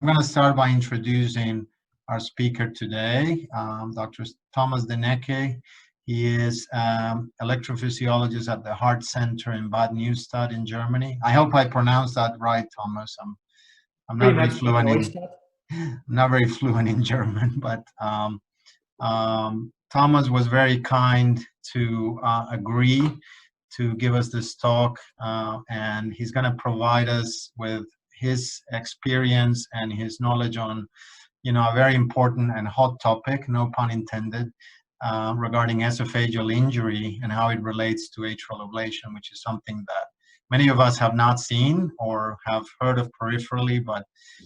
I'm going to start by introducing our speaker today, Dr. Thomas Deneke. He is electrophysiologist at the Heart Center in Bad Neustadt in Germany. I hope I pronounced that right, Thomas. I'm not very fluent in German, but Thomas was very kind to agree to give us this talk, and he's going to provide us with his experience and his knowledge on, a very important and hot topic, no pun intended, regarding esophageal injury and how it relates to atrial ablation, which is something that many of us have not seen or have heard of peripherally, but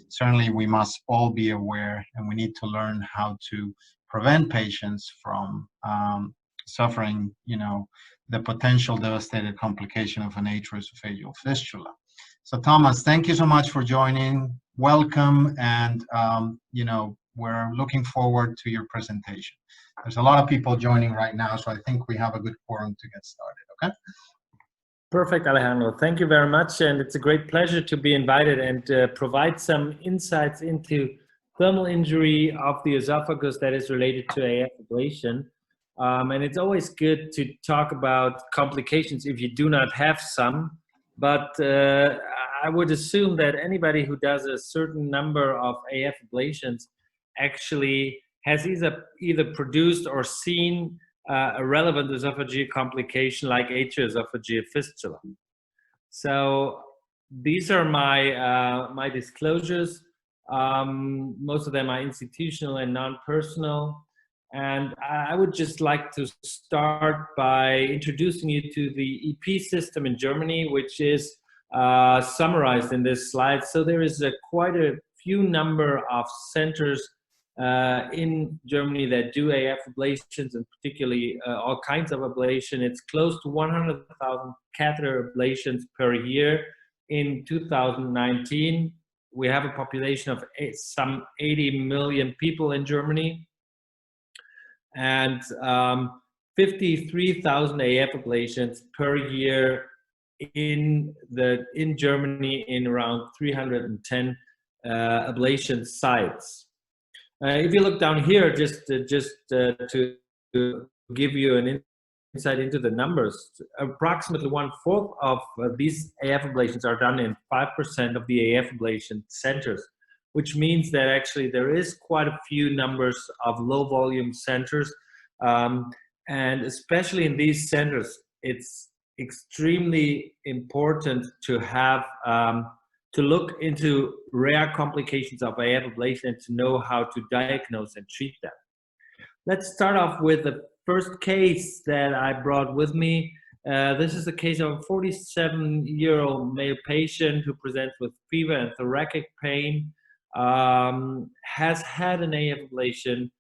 certainly we must all be aware, and we need to learn how to prevent patients from suffering, the potential devastating complication of an atrio-esophageal fistula. So Thomas, thank you so much for joining. Welcome, and we're looking forward to your presentation. There's a lot of people joining right now, so I think we have a good quorum to get started, okay? Perfect, Alejandro. Thank you very much, and it's a great pleasure to be invited and provide some insights into thermal injury of the esophagus that is related to AF ablation. And it's always good to talk about complications if you do not have some, but I would assume that anybody who does a certain number of AF ablations actually has either produced or seen a relevant esophageal complication like atrio-esophageal fistula. So these are my disclosures. Most of them are institutional and non-personal. And I would just like to start by introducing you to the EP system in Germany, which is summarized in this slide. So there is quite a few number of centers in Germany that do AF ablations, and particularly all kinds of ablation. It's close to 100,000 catheter ablations per year. In 2019, we have a population of some 80 million people in Germany, and 53,000 AF ablations per year in Germany in around 310 ablation sites. If you look down here, just to give you an insight into the numbers, approximately 1/4 of these AF ablations are done in 5% of the AF ablation centers, which means that actually there is quite a few numbers of low volume centers. And especially in these centers, it's extremely important to have to look into rare complications of AF ablation and to know how to diagnose and treat them. Let's start off with the first case that I brought with me. This is a case of a 47-year-old male patient who presents with fever and thoracic pain, has had an AF ablation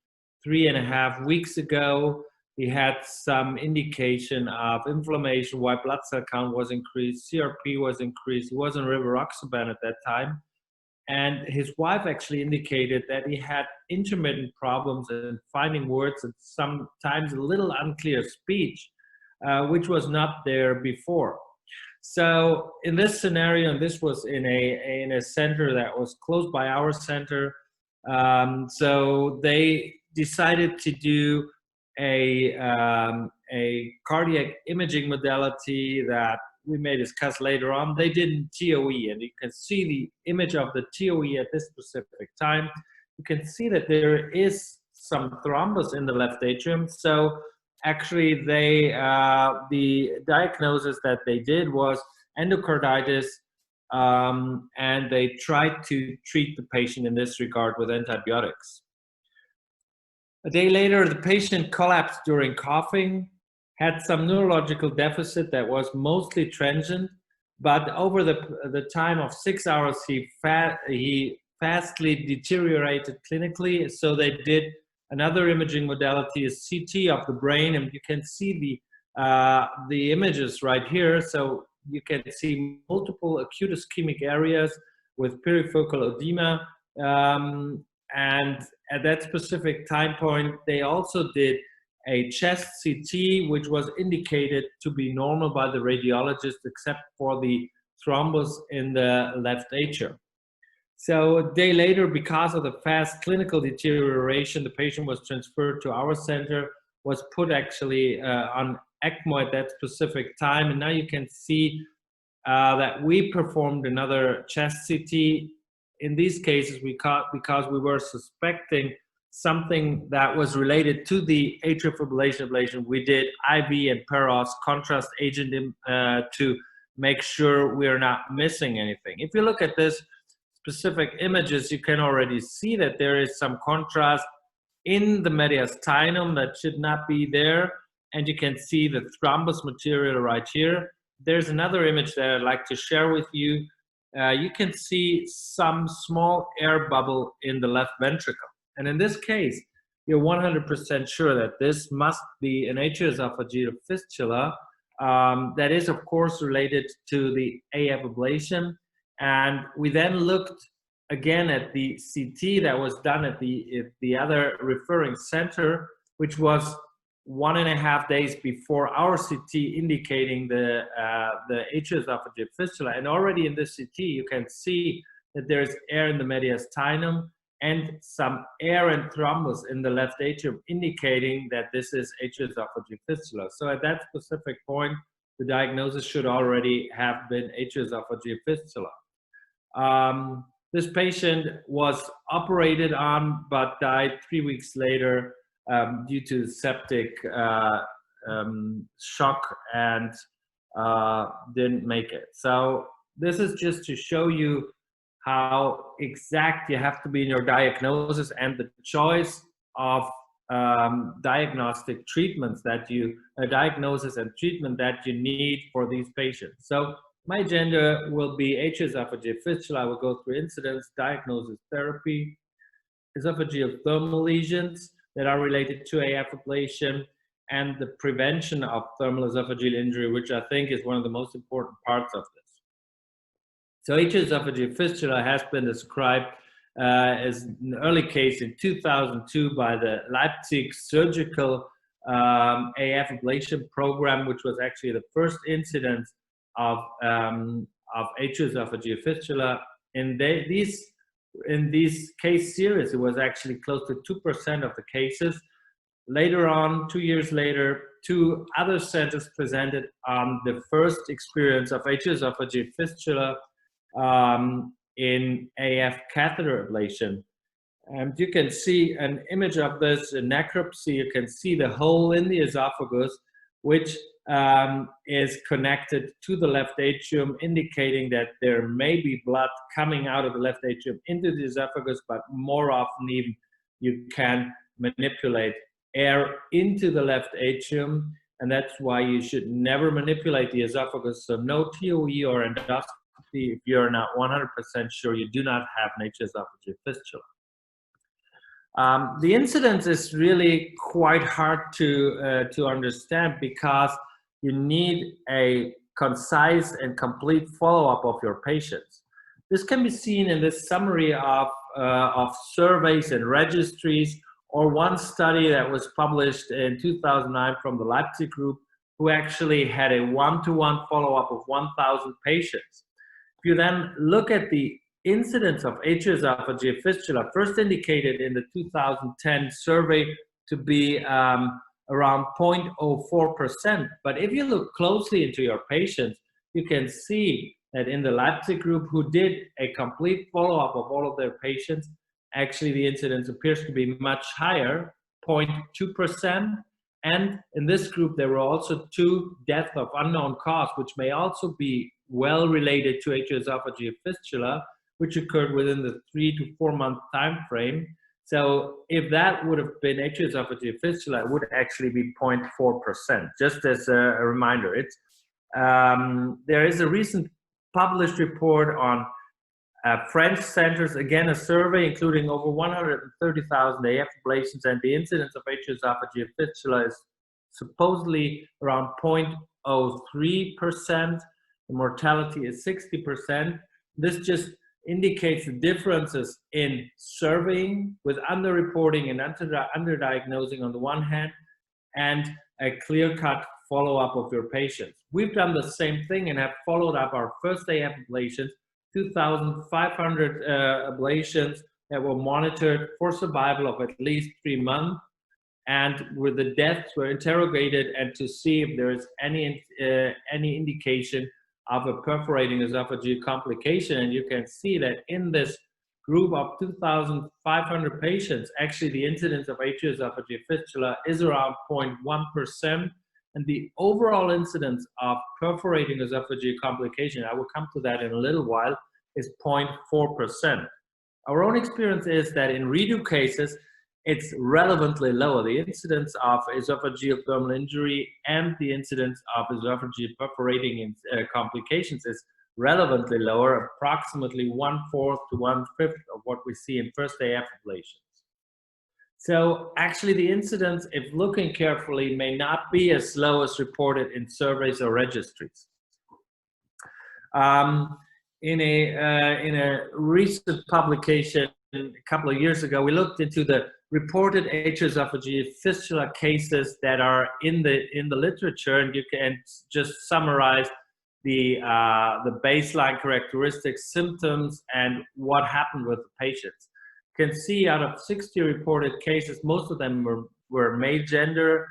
3.5 weeks ago. He had some indication of inflammation, white blood cell count was increased, CRP was increased, he was on rivaroxaban at that time. And his wife actually indicated that he had intermittent problems in finding words and sometimes a little unclear speech, which was not there before. So in this scenario, and this was in a center that was close by our center, so they decided to do a cardiac imaging modality that we may discuss later on. They did in TOE, and you can see the image of the TOE at this specific time. You can see that there is some thrombus in the left atrium. So actually the diagnosis that they did was endocarditis, and they tried to treat the patient in this regard with antibiotics. A day later, the patient collapsed during coughing, had some neurological deficit that was mostly transient, but over the time of 6 hours, he fastly deteriorated clinically. So they did another imaging modality, a CT of the brain, and you can see the images right here. So you can see multiple acute ischemic areas with perifocal edema. And at that specific time point, they also did a chest CT, which was indicated to be normal by the radiologist, except for the thrombus in the left atrium. So a day later, because of the fast clinical deterioration, the patient was transferred to our center, was put actually on ECMO at that specific time. And now you can see that we performed another chest CT. In these cases, because we were suspecting something that was related to the atrial fibrillation ablation, we did IV and Peros contrast agent to make sure we are not missing anything. If you look at this specific images, you can already see that there is some contrast in the mediastinum that should not be there, and you can see the thrombus material right here. There's another image that I'd like to share with you. You can see some small air bubble in the left ventricle. And in this case, you're 100% sure that this must be an atrio-esophageal fistula that is, of course, related to the AF ablation. And we then looked again at the CT that was done at the other referring center, which was 1.5 days before our CT, indicating the atrio-esophageal fistula. And already in this CT, you can see that there is air in the mediastinum and some air and thrombus in the left atrium, indicating that this is atrio-esophageal fistula. So at that specific point, the diagnosis should already have been atrio-esophageal fistula. This patient was operated on, but died 3 weeks later due to septic shock and didn't make it. So this is just to show you how exact you have to be in your diagnosis and the choice of diagnostic treatments that you, diagnosis and treatment that you need for these patients. So my agenda will be atrio-esophageal fistula. I will go through incidence, diagnosis, therapy, esophageal thermal lesions that are related to AF ablation, and the prevention of thermal esophageal injury, which I think is one of the most important parts of this. So atrio-esophageal fistula has been described as an early case in 2002 by the Leipzig surgical AF ablation program, which was actually the first incidence of atrio-esophageal fistula. In these case series, it was actually close to 2% of the cases. Later on, 2 years later, 2 other centers presented the first experience of atrio-esophageal fistula in AF catheter ablation. And you can see an image of this in necropsy. You can see the hole in the esophagus, which is connected to the left atrium, indicating that there may be blood coming out of the left atrium into the esophagus, but more often even you can manipulate air into the left atrium, and that's why you should never manipulate the esophagus. So no TOE or endoscopy if you're not 100% sure you do not have an atrio-esophageal fistula. The incidence is really quite hard to understand because you need a concise and complete follow-up of your patients. This can be seen in this summary of surveys and registries, or one study that was published in 2009 from the Leipzig group, who actually had a one-to-one follow-up of 1,000 patients. If you then look at the incidence of atrio-esophageal fistula, first indicated in the 2010 survey to be around 0.04%. But if you look closely into your patients, you can see that in the Leipzig group, who did a complete follow-up of all of their patients, actually the incidence appears to be much higher, 0.2%. And in this group, there were also 2 deaths of unknown cause, which may also be well related to atrio-esophageal fistula, which occurred within the 3 to 4 month time frame. So if that would have been atrio-esophageal fistula, it would actually be 0.4%, just as a reminder. There is a recent published report on French centers, again a survey including over 130,000 AF ablations, and the incidence of atrio-esophageal fistula is supposedly around 0.03%. The mortality is 60%. This just indicates the differences in surveying with underreporting and underdiagnosing on the one hand, and a clear-cut follow-up of your patients. We've done the same thing and have followed up our first AF ablations 2,500 ablations that were monitored for survival of at least 3 months, and where the deaths were interrogated and to see if there is any indication of a perforating esophageal complication. And you can see that in this group of 2,500 patients, actually the incidence of atrio-esophageal fistula is around 0.1%, and the overall incidence of perforating esophageal complication, I will come to that in a little while, is 0.4%. Our own experience is that in redo cases, it's relevantly lower. The incidence of esophageal thermal injury and the incidence of esophageal perforating complications is relevantly lower, approximately 1/4 to 1/5 of what we see in first AF ablations. So actually the incidence, if looking carefully, may not be as low as reported in surveys or registries. In a recent publication a couple of years ago, we looked into the reported atrio-esophageal fistula cases that are in the literature, and you can just summarize the baseline characteristics, symptoms, and what happened with the patients. You can see out of 60 reported cases, most of them were male gender.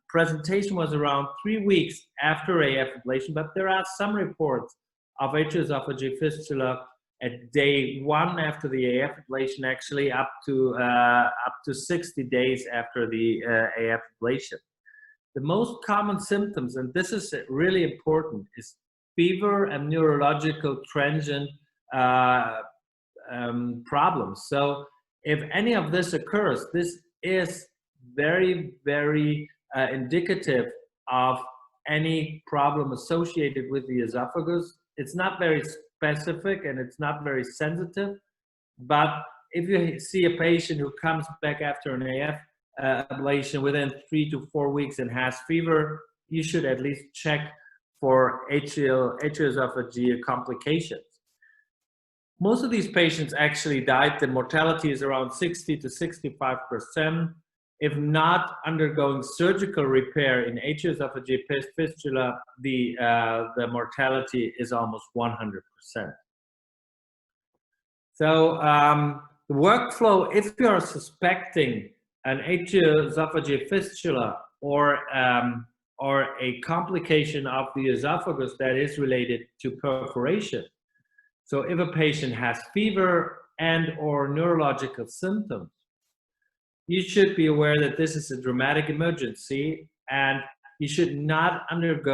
Presentation was around 3 weeks after AF ablation, but there are some reports of atrio-esophageal fistula at day 1 after the AF ablation, actually up to 60 days after the AF ablation. The most common symptoms, and this is really important, is fever and neurological transient problems. So if any of this occurs, this is very, very indicative of any problem associated with the esophagus. It's not very specific and it's not very sensitive, but if you see a patient who comes back after an AF ablation within 3 to 4 weeks and has fever, you should at least check for atrio-esophageal complications. Most of these patients actually died. The mortality is around 60 to 65%. If not undergoing surgical repair in atrio-esophageal fistula, the mortality is almost 100%. So the workflow, if you are suspecting an atrio-esophageal fistula or a complication of the esophagus that is related to perforation. So if a patient has fever and or neurological symptoms, you should be aware that this is a dramatic emergency, and you should not undertake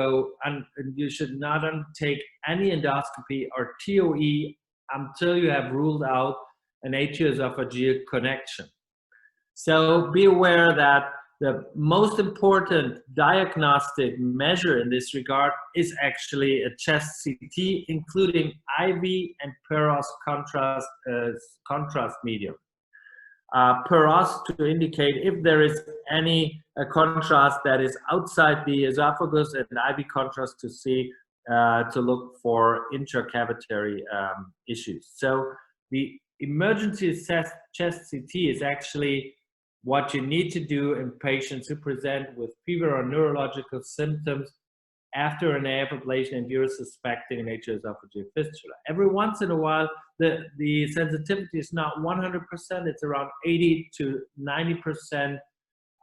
any endoscopy or TOE until you have ruled out an atrio-esophageal connection. So be aware that the most important diagnostic measure in this regard is actually a chest CT, including IV and peros contrast medium. Peros to indicate if there is any contrast that is outside the esophagus, and IV contrast to see to look for intracavitary issues. So the emergency chest CT is actually what you need to do in patients who present with fever or neurological symptoms after an AF ablation and you're suspecting an atrio-esophageal fistula. Every once in a while, the sensitivity is not 100%, it's around 80 to 90%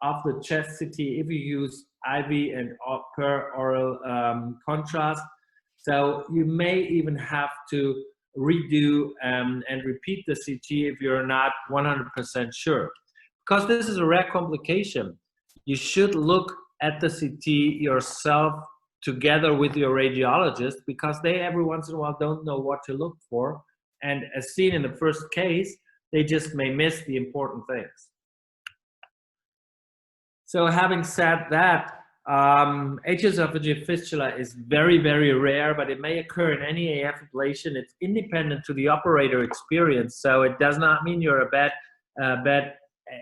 of the chest CT if you use IV and per oral contrast. So you may even have to redo and repeat the CT if you're not 100% sure. Because this is a rare complication, you should look at the CT yourself together with your radiologist, because they every once in a while don't know what to look for. And as seen in the first case, they just may miss the important things. So having said that, atrio-esophageal fistula is very, very rare, but it may occur in any AF ablation. It's independent to the operator experience, so it does not mean you're a bad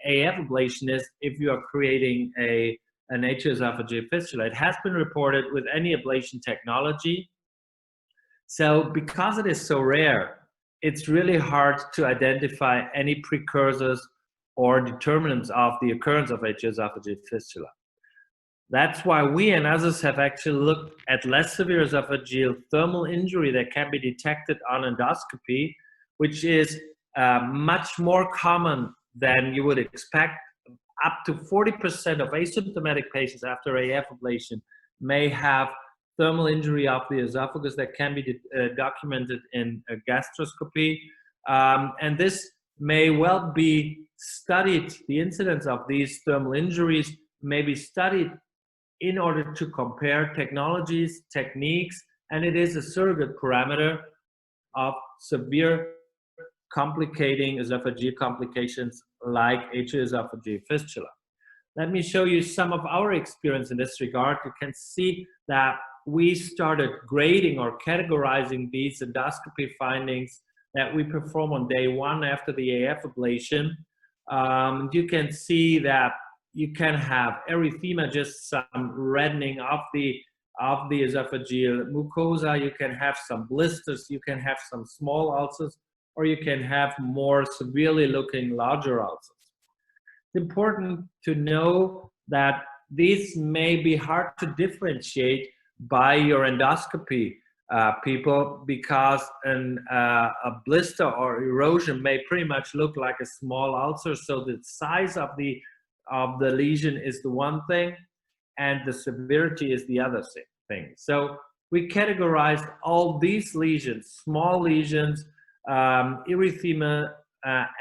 AF ablationist if you are creating an atrio-esophageal fistula. It has been reported with any ablation technology. So because it is so rare, it's really hard to identify any precursors or determinants of the occurrence of atrio-esophageal fistula. That's why we and others have actually looked at less severe esophageal thermal injury that can be detected on endoscopy, which is much more common than you would expect. Up to 40% of asymptomatic patients after AF ablation may have thermal injury of the esophagus that can be documented in a gastroscopy. And this may well be studied, the incidence of these thermal injuries may be studied in order to compare technologies, techniques, and it is a surrogate parameter of severe complicating esophageal complications like atrio-esophageal fistula. Let me show you some of our experience in this regard. You can see that we started grading or categorizing these endoscopy findings that we perform on day 1 after the AF ablation. You can see that you can have erythema, just some reddening of the esophageal mucosa. You can have some blisters. You can have some small ulcers, or you can have more severely looking larger ulcers. It's important to know that these may be hard to differentiate by your endoscopy people, because a blister or erosion may pretty much look like a small ulcer. So the size of the lesion is the one thing, and the severity is the other thing. So we categorized all these lesions, small lesions, erythema,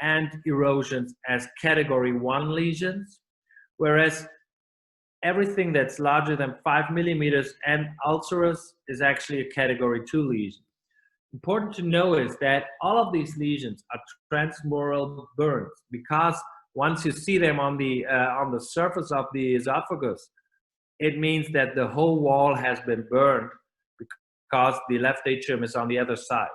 and erosions as category 1 lesions, whereas everything that's larger than 5 millimeters and ulcerous is actually a category 2 lesion. Important to know is that all of these lesions are transmural burns, because once you see them on the surface of the esophagus, it means that the whole wall has been burned because the left atrium is on the other side.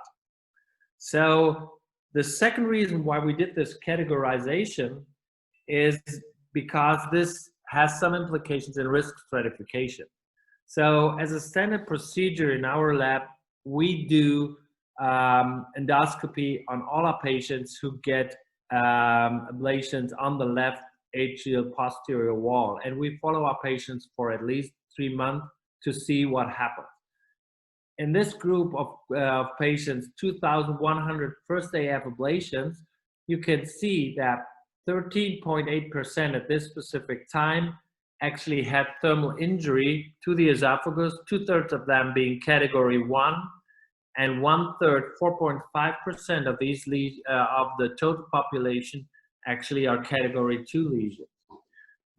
So the second reason why we did this categorization is because this has some implications in risk stratification. So as a standard procedure in our lab, we do endoscopy on all our patients who get ablations on the left atrial posterior wall, and we follow our patients for at least 3 months to see what happens. In this group of patients, 2,100 first AF ablations, you can see that 13.8% at this specific time actually had thermal injury to the esophagus, 2/3 of them being category 1, and 1/3, 4.5% of these of the total population actually are category 2 lesions.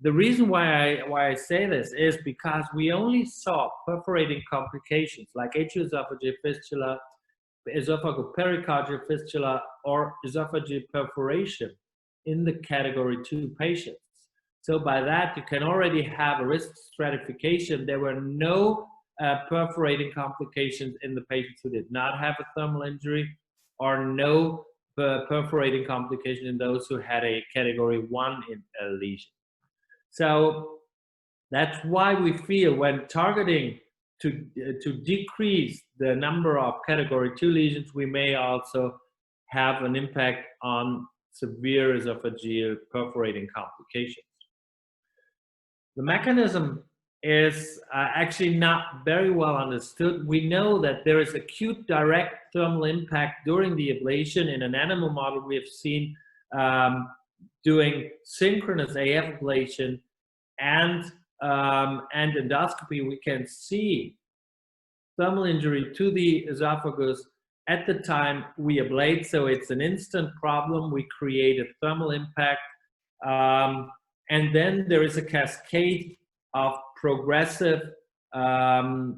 The reason why I say this is because we only saw perforating complications like atrio-esophageal fistula, esophageal pericardial fistula, or esophageal perforation in the category 2 patients. So by that, you can already have a risk stratification. There were no perforating complications in the patients who did not have a thermal injury, or no perforating complication in those who had a category 1 lesion. So that's why we feel when targeting to decrease the number of category 2 lesions, we may also have an impact on severe esophageal perforating complications. The mechanism is actually not very well understood. We know that there is acute direct thermal impact during the ablation. In an animal model, we have seen doing synchronous AF ablation and endoscopy, we can see thermal injury to the esophagus at the time we ablate. So it's an instant problem. We create a thermal impact. And then there is a cascade of progressive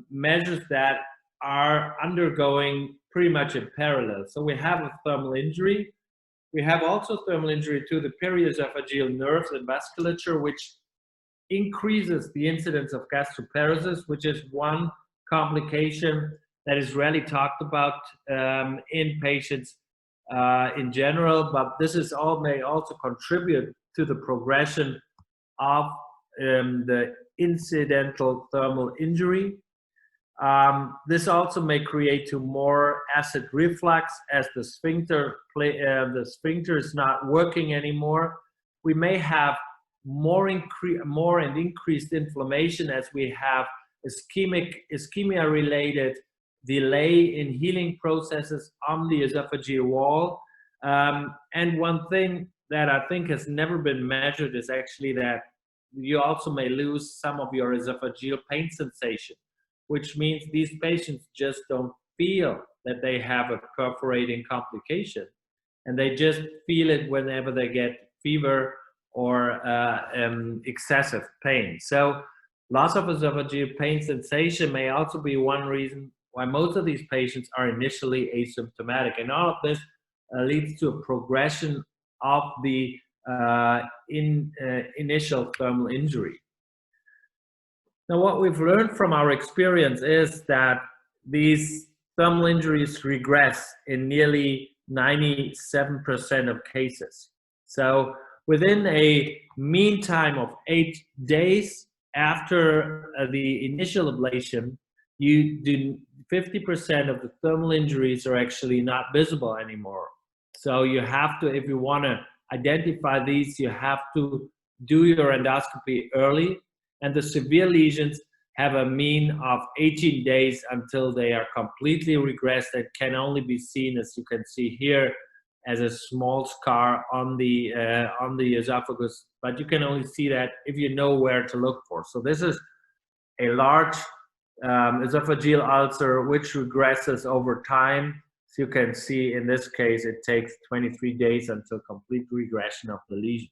measures that are undergoing pretty much in parallel. So we have a thermal injury. We have also thermal injury to the periesophageal nerves and vasculature, which increases the incidence of gastroparesis, which is one complication that is rarely talked about in patients in general, but this is all may also contribute to the progression of the incidental thermal injury. This also may create to more acid reflux as the sphincter is not working anymore. We may have more and increased inflammation as we have ischemia-related delay in healing processes on the esophageal wall. And one thing that I think has never been measured is actually that you also may lose some of your esophageal pain sensation, which means these patients just don't feel that they have a perforating complication, and they just feel it whenever they get fever or excessive pain. So loss of esophageal pain sensation may also be one reason why most of these patients are initially asymptomatic. And all of this leads to a progression of the initial thermal injury. Now, what we've learned from our experience is that these thermal injuries regress in nearly 97% of cases. So within a mean time of 8 days after the initial ablation, 50% of the thermal injuries are actually not visible anymore. So you have to, if you want to identify these, you have to do your endoscopy early, and the severe lesions have a mean of 18 days until they are completely regressed and can only be seen, as you can see here, as a small scar on the esophagus, but you can only see that if you know where to look for. So this is a large esophageal ulcer which regresses over time. As you can see, in this case, it takes 23 days until complete regression of the lesion.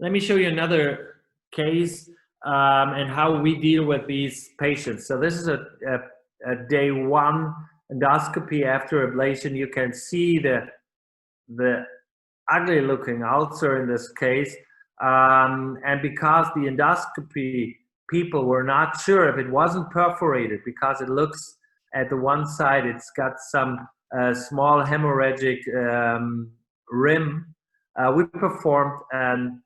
Let me show you another case and how we deal with these patients. So this is a day 1 endoscopy after ablation. You can see the ugly looking ulcer in this case. And because the endoscopy people were not sure if it wasn't perforated, because it looks at the one side, it's got some small hemorrhagic rim, we performed an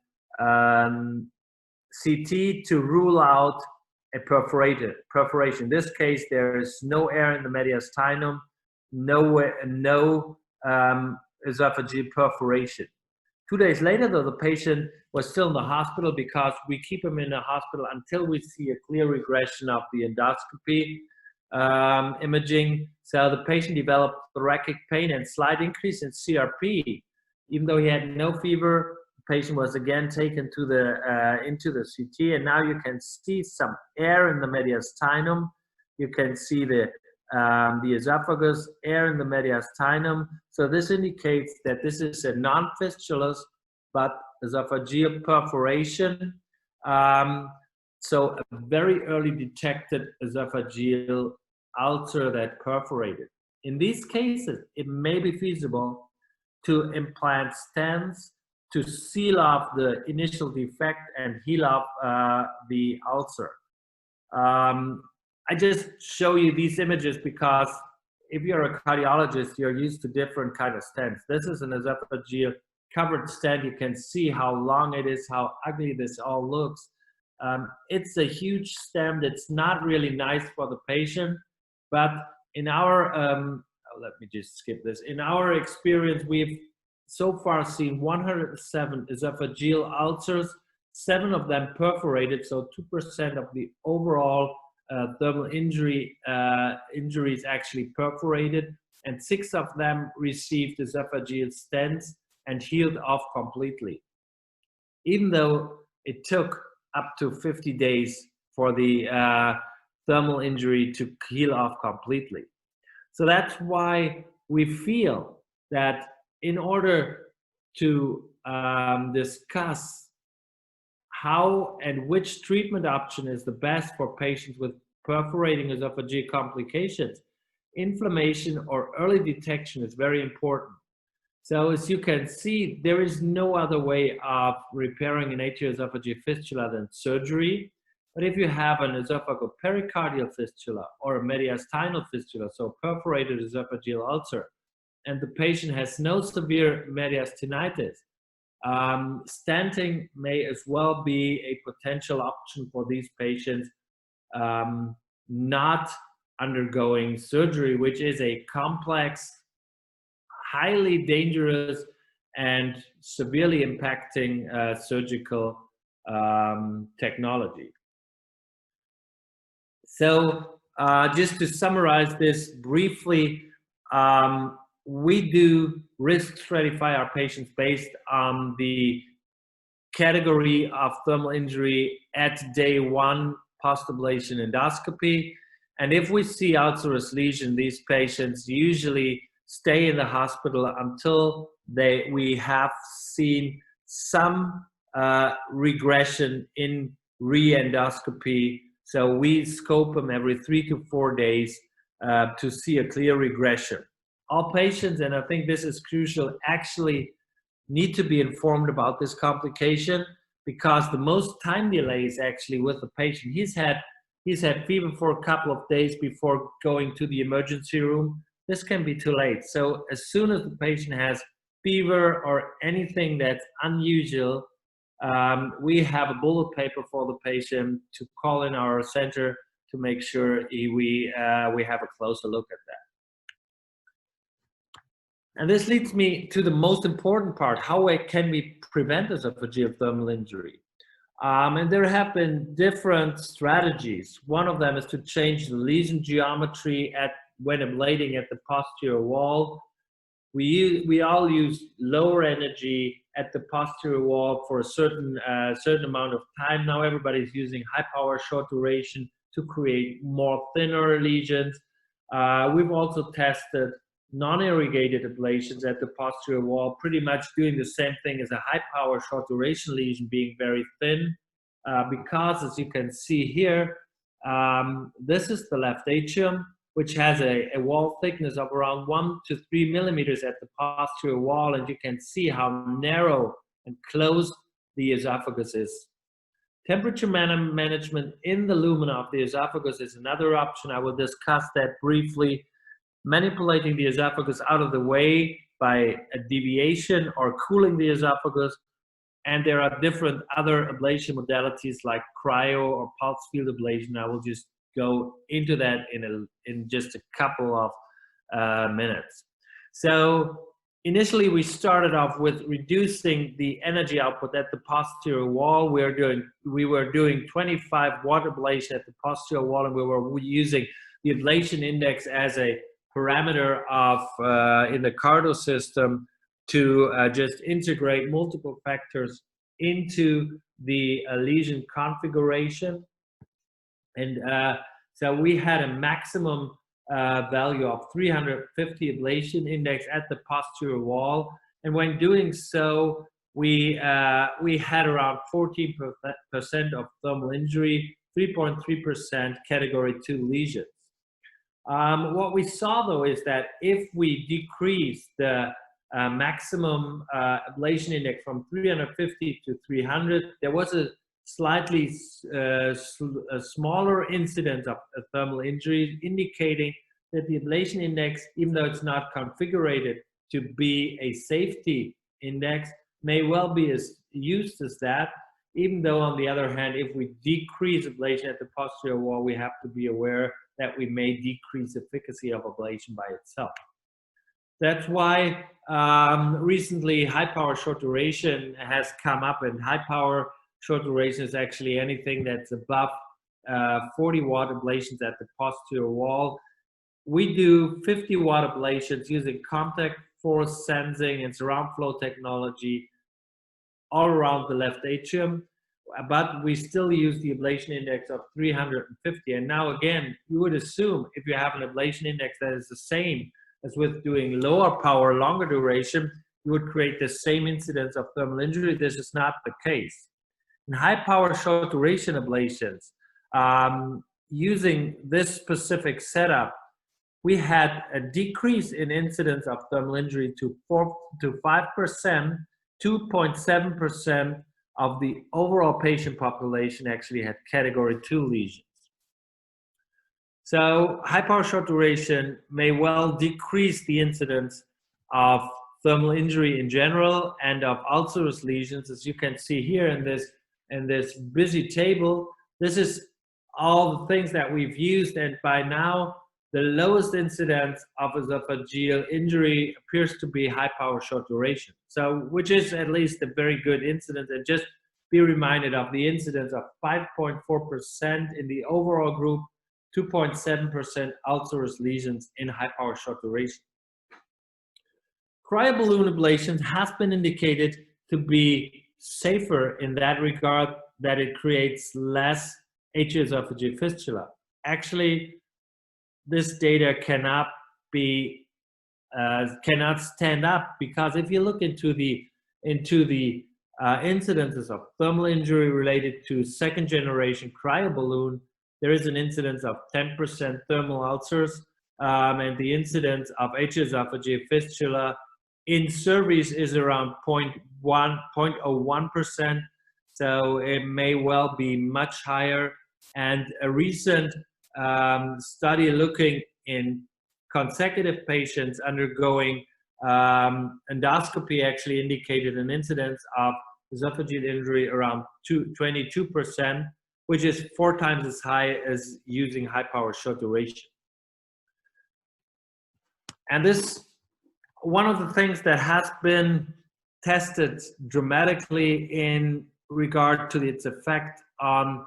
CT to rule out a perforation. In this case, there is no air in the mediastinum, no esophageal perforation. 2 days later, though, the patient was still in the hospital because we keep him in the hospital until we see a clear regression of the endoscopy imaging. So the patient developed thoracic pain and slight increase in CRP. Even though he had no fever, the patient was again taken to into the CT, and now you can see some air in the mediastinum. You can see the esophagus, air in the mediastinum. So this indicates that this is a non-fistulous but esophageal perforation. So a very early detected esophageal ulcer that perforated. In these cases, it may be feasible to implant stents to seal off the initial defect and heal up the ulcer. I just show you these images because if you're a cardiologist, you're used to different kind of stents. This is an esophageal covered stent. You can see how long it is, how ugly this all looks. It's a huge stent. It's not really nice for the patient, but in our, let me just skip this. In our experience, we've so far seen 107 esophageal ulcers, 7 of them perforated, so 2% of the overall thermal injuries actually perforated, and 6 of them received esophageal stents and healed off completely, even though it took up to 50 days for the thermal injury to heal off completely. So that's why we feel that in order to discuss how and which treatment option is the best for patients with perforating esophageal complications, inflammation or early detection is very important. So as you can see, there is no other way of repairing an atrio-esophageal fistula than surgery. But if you have an esophageal pericardial fistula or a mediastinal fistula, so perforated esophageal ulcer, and the patient has no severe mediastinitis, stenting may as well be a potential option for these patients not undergoing surgery, which is a complex, highly dangerous and severely impacting surgical technology. So just to summarize this briefly, we do risk stratify our patients based on the category of thermal injury at day 1 post-ablation endoscopy. And if we see ulcerous lesion, these patients usually stay in the hospital until we have seen some regression in re-endoscopy. So we scope them every 3 to 4 days to see a clear regression. All patients, and I think this is crucial, actually need to be informed about this complication, because the most time delay is actually with the patient. He's had fever for a couple of days before going to the emergency room. This can be too late. So as soon as the patient has fever or anything that's unusual, we have a bullet paper for the patient to call in our center to make sure we have a closer look at that. And this leads me to the most important part: how can we prevent esophageal thermal injury? And there have been different strategies. One of them is to change the lesion geometry when ablating at the posterior wall. We all use lower energy at the posterior wall for a certain amount of time. Now everybody's using high power short duration to create more thinner lesions. We've also tested non-irrigated ablations at the posterior wall, pretty much doing the same thing as a high power short duration lesion, being very thin, because as you can see here, this is the left atrium, which has a wall thickness of around 1 to 3 millimeters at the posterior wall, and you can see how narrow and close the esophagus is. Temperature management in the lumina of the esophagus is another option. I will discuss that briefly. Manipulating the esophagus out of the way by a deviation or cooling the esophagus. And there are different other ablation modalities like cryo or pulse field ablation. I will just go into that in just a couple of minutes. So initially we started off with reducing the energy output at the posterior wall. We were doing 25 watt ablation at the posterior wall, and we were using the ablation index as a parameter of in the Cardo system to just integrate multiple factors into the lesion configuration. And so we had a maximum value of 350 ablation index at the posterior wall, and when doing so, we had around 14% of thermal injury, 3.3% category 2 lesions. What we saw though is that if we decrease the maximum ablation index from 350 to 300, there was a slightly smaller incidence of thermal injury, indicating that the ablation index, even though it's not configured to be a safety index, may well be used as that, even though on the other hand, if we decrease ablation at the posterior wall, we have to be aware that we may decrease efficacy of ablation by itself. That's why recently high power short duration has come up, and high power short duration is actually anything that's above 40 watt ablations at the posterior wall. We do 50 watt ablations using contact force sensing and surround flow technology all around the left atrium, but we still use the ablation index of 350. And now again, you would assume if you have an ablation index that is the same as with doing lower power, longer duration, you would create the same incidence of thermal injury. This is not the case. In high power short duration ablations, using this specific setup, we had a decrease in incidence of thermal injury to 4 to 5%, 2.7% of the overall patient population actually had category 2 lesions. So high power short duration may well decrease the incidence of thermal injury in general and of ulcerous lesions. As you can see here in this busy table, this is all the things that we've used, and by now the lowest incidence of esophageal injury appears to be high power short duration. So, which is at least a very good incidence. And just be reminded of the incidence of 5.4% in the overall group, 2.7% ulcerous lesions in high power short duration. Cryo-balloon ablation has been indicated to be safer in that regard, that it creates less atrio-esophageal fistula. Actually, this data cannot stand up, because if you look into the incidences of thermal injury related to second generation cryo-balloon, there is an incidence of 10% thermal ulcers, and the incidence of atrio-esophageal fistula in surveys is around 0.01%, so it may well be much higher. And a recent study looking in consecutive patients undergoing endoscopy actually indicated an incidence of esophageal injury around 22%, which is 4 times as high as using high power short duration. And this, one of the things that has been tested dramatically in regard to its effect on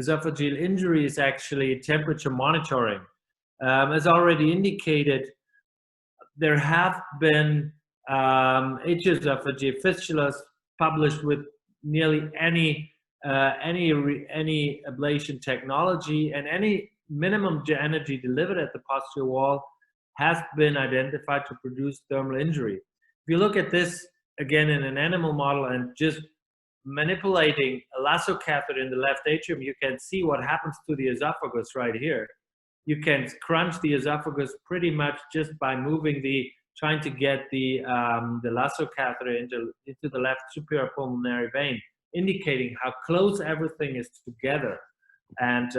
esophageal injury is actually temperature monitoring. As already indicated, there have been atrio-esophageal fistulas published with nearly any ablation technology, and any minimum energy delivered at the posterior wall has been identified to produce thermal injury. If you look at this again in an animal model and just manipulating a lasso catheter in the left atrium, you can see what happens to the esophagus right here. You can crunch the esophagus pretty much just by moving trying to get the lasso catheter into the left superior pulmonary vein, indicating how close everything is together, and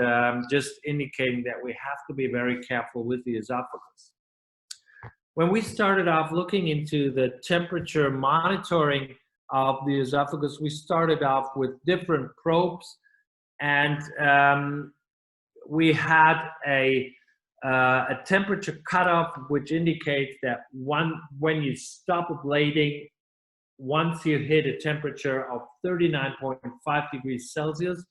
just indicating that we have to be very careful with the esophagus. When we started off looking into the temperature monitoring of the esophagus, we started off with different probes, and we had a temperature cutoff, which indicates that when you stop ablating, once you hit a temperature of 39.5 degrees Celsius,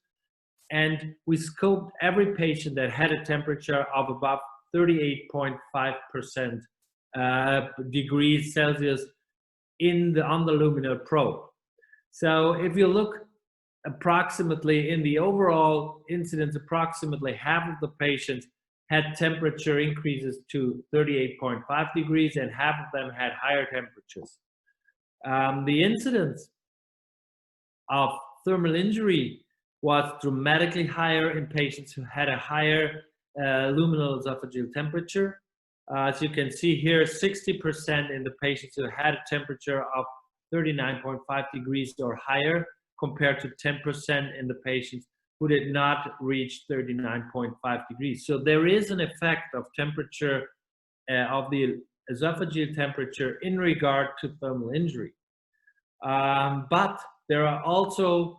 and we scoped every patient that had a temperature of above 38.5% degrees Celsius on the luminal probe. So if you look approximately in the overall incidence, approximately half of the patients had temperature increases to 38.5 degrees, and half of them had higher temperatures. The incidence of thermal injury was dramatically higher in patients who had a higher luminal esophageal temperature. As you can see here, 60% in the patients who had a temperature of 39.5 degrees or higher, compared to 10% in the patients who did not reach 39.5 degrees. So there is an effect of temperature, of the esophageal temperature in regard to thermal injury. But there are also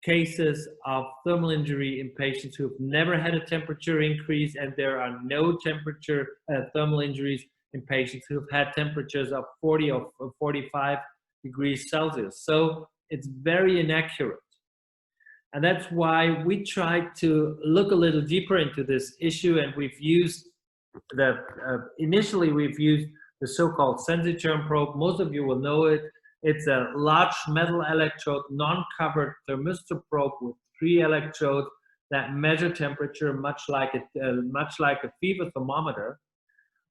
cases of thermal injury in patients who have never had a temperature increase, and there are no temperature thermal injuries in patients who have had temperatures of 40 or 45 degrees Celsius. So it's very inaccurate. And that's why we tried to look a little deeper into this issue, and we've used initially we've used the so-called Sensitron probe. Most of you will know it. It's a large metal electrode, non-covered thermistor probe with 3 electrodes that measure temperature much like a fever thermometer.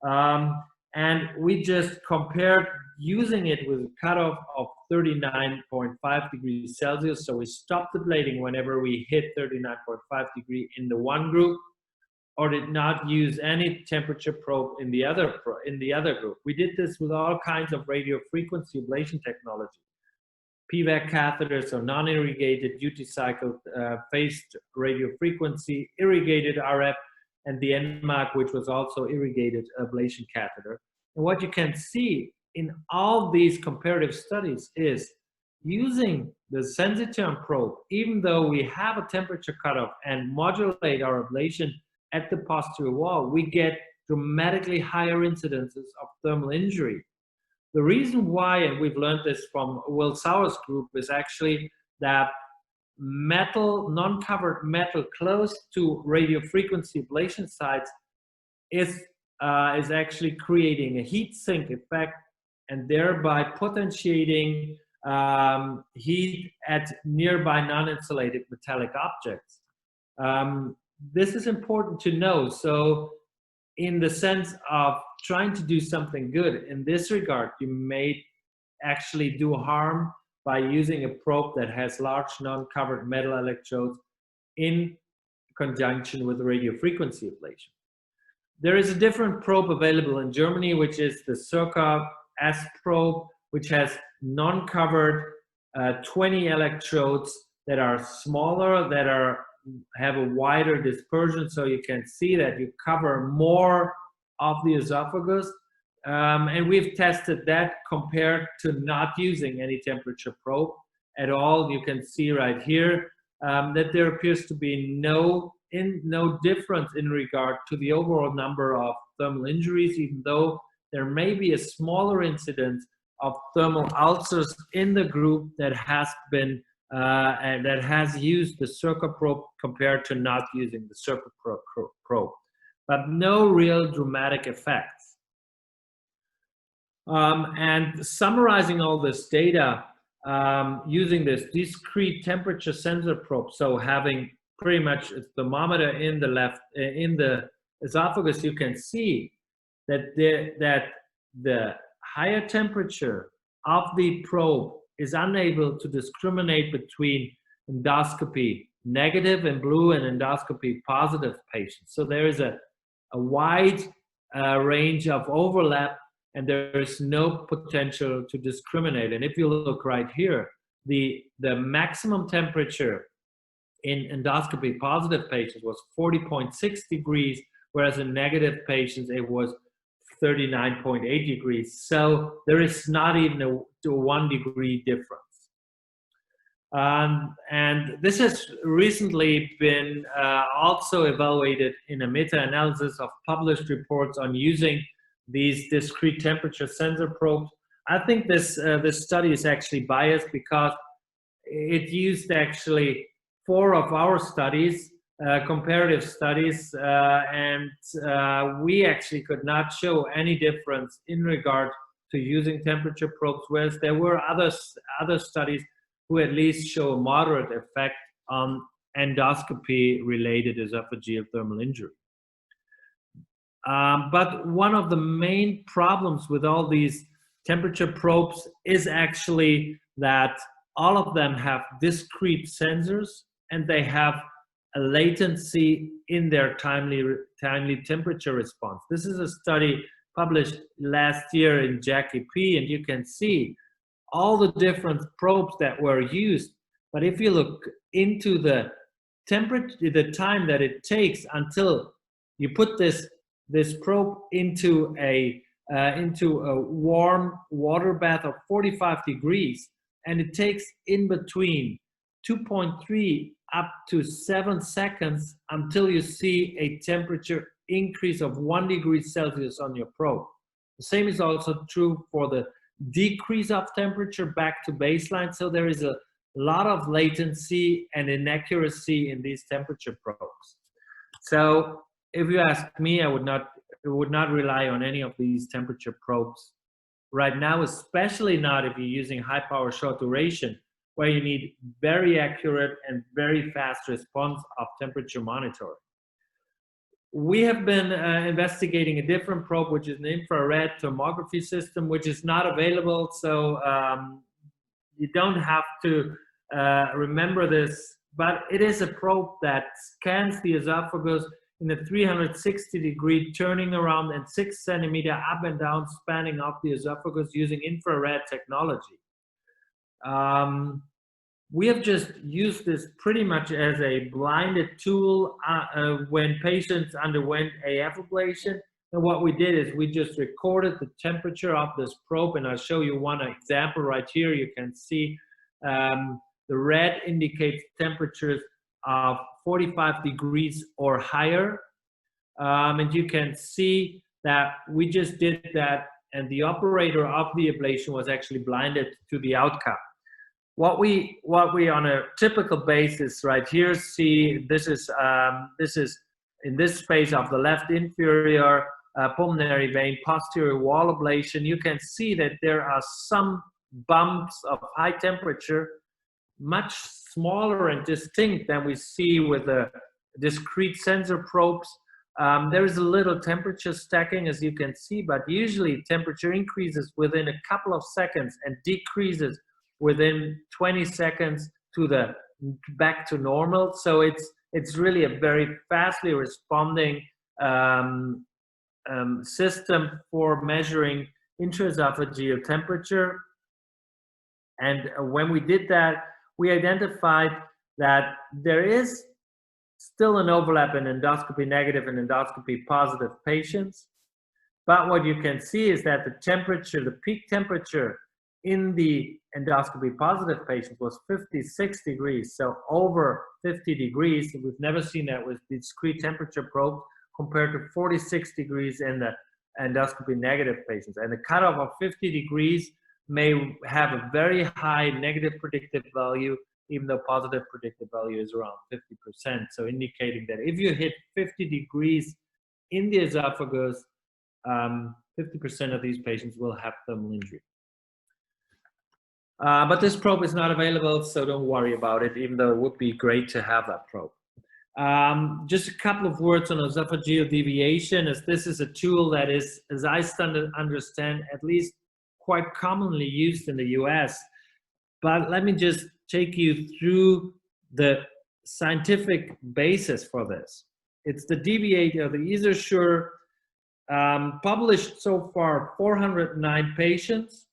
And we just compared using it with a cutoff of 39.5 degrees Celsius. So we stopped ablating whenever we hit 39.5 degrees in the one group, or did not use any temperature probe in the other group. We did this with all kinds of radio frequency ablation technology. PVAC catheters, or non-irrigated duty cycle phased radio frequency, irrigated RF, and the NMAC, which was also irrigated ablation catheter. And what you can see in all these comparative studies is using the Sensitron probe, even though we have a temperature cutoff and modulate our ablation at the posterior wall, we get dramatically higher incidences of thermal injury. The reason why, and we've learned this from Will Sauer's group, is actually that metal, non-covered metal close to radiofrequency ablation sites is actually creating a heat sink effect and thereby potentiating heat at nearby non-insulated metallic objects. This is important to know. So in the sense of trying to do something good in this regard, you may actually do harm by using a probe that has large non-covered metal electrodes in conjunction with radiofrequency ablation. There is a different probe available in Germany, which is the Circa S probe, which has non-covered 20 electrodes that are smaller, that have a wider dispersion, so you can see that you cover more of the esophagus. And we've tested that compared to not using any temperature probe at all. You can see right here that there appears to be no difference in regard to the overall number of thermal injuries, even though there may be a smaller incidence of thermal ulcers in the group that has been and that has used the Circa probe compared to not using the Circa probe, but no real dramatic effects. And summarizing all this data using this discrete temperature sensor probe, so having pretty much a thermometer in the esophagus, you can see that the higher temperature of the probe is unable to discriminate between endoscopy negative in blue and endoscopy positive patients. So there is a wide range of overlap, and there is no potential to discriminate. And if you look right here, the maximum temperature in endoscopy positive patients was 40.6 degrees, whereas in negative patients it was 39.8 degrees. So there is not even a 1 degree difference. And this has recently been also evaluated in a meta-analysis of published reports on using these discrete temperature sensor probes. I think this study is actually biased because it used actually 4 of our studies, comparative studies, and we actually could not show any difference in regard to using temperature probes, whereas there were other studies who at least show a moderate effect on endoscopy-related esophageal thermal injury. But one of the main problems with all these temperature probes is actually that all of them have discrete sensors and they have a latency in their timely temperature response. This is a study published last year in JACC-EP, and you can see all the different probes that were used. But if you look into the temperature, the time that it takes until you put this probe into a warm water bath of 45 degrees, and it takes in between 2.3 up to 7 seconds until you see a temperature increase of 1 degree Celsius on your probe. The same is also true for the decrease of temperature back to baseline. So there is a lot of latency and inaccuracy in these temperature probes. So if you ask me, I would not rely on any of these temperature probes right now, especially not if you're using high power short duration, where you need very accurate and very fast response of temperature monitoring. We have been investigating a different probe, which is an infrared thermography system, which is not available. So you don't have to remember this, but it is a probe that scans the esophagus in a 360-degree turning around and 6 centimeter up and down spanning of the esophagus using infrared technology. We have just used this pretty much as a blinded tool when patients underwent AF ablation. And what we did is we just recorded the temperature of this probe, and I'll show you one example right here. You can see the red indicates temperatures of 45 degrees or higher. And you can see that we just did that, and the operator of the ablation was actually blinded to the outcome. What we on a typical basis right here see, this is in this space of the left inferior pulmonary vein posterior wall ablation. You can see that there are some bumps of high temperature, much smaller and distinct than we see with the discrete sensor probes. There is a little temperature stacking, as you can see, but usually temperature increases within a couple of seconds and decreases within 20 seconds to the back to normal. So it's really a very fastly responding system for measuring intraesophageal temperature. And when we did that, we identified that there is still an overlap in endoscopy negative and endoscopy positive patients. But what you can see is that the temperature, the peak temperature in the endoscopy positive patients was 56 degrees, so over 50 degrees. We've never seen that with discrete temperature probe, compared to 46 degrees in the endoscopy negative patients. And the cutoff of 50 degrees may have a very high negative predictive value, even though positive predictive value is around 50%. So indicating that if you hit 50 degrees in the esophagus, 50% of these patients will have thermal injury. But this probe is not available, so don't worry about it, even though it would be great to have that probe. Just a couple of words on esophageal deviation, as this is a tool that is, as I understand, at least quite commonly used in the US. But let me just take you through the scientific basis for this. It's the deviator, the EsoSure, published so far 409 patients.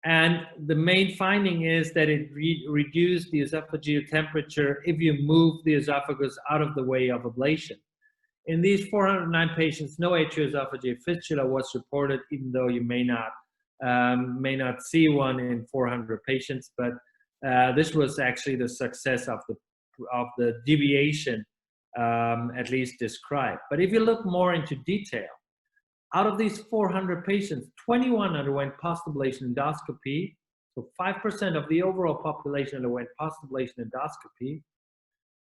And the main finding is that it reduced the esophageal temperature if you move the esophagus out of the way of ablation. In these 409 patients, no atrio-esophageal fistula was reported, even though you may not see one in 400 patients. But this was actually the success of the deviation, at least described. But if you look more into detail, out of these 400 patients, 21 underwent post-ablation endoscopy. So 5% of the overall population underwent post-ablation endoscopy.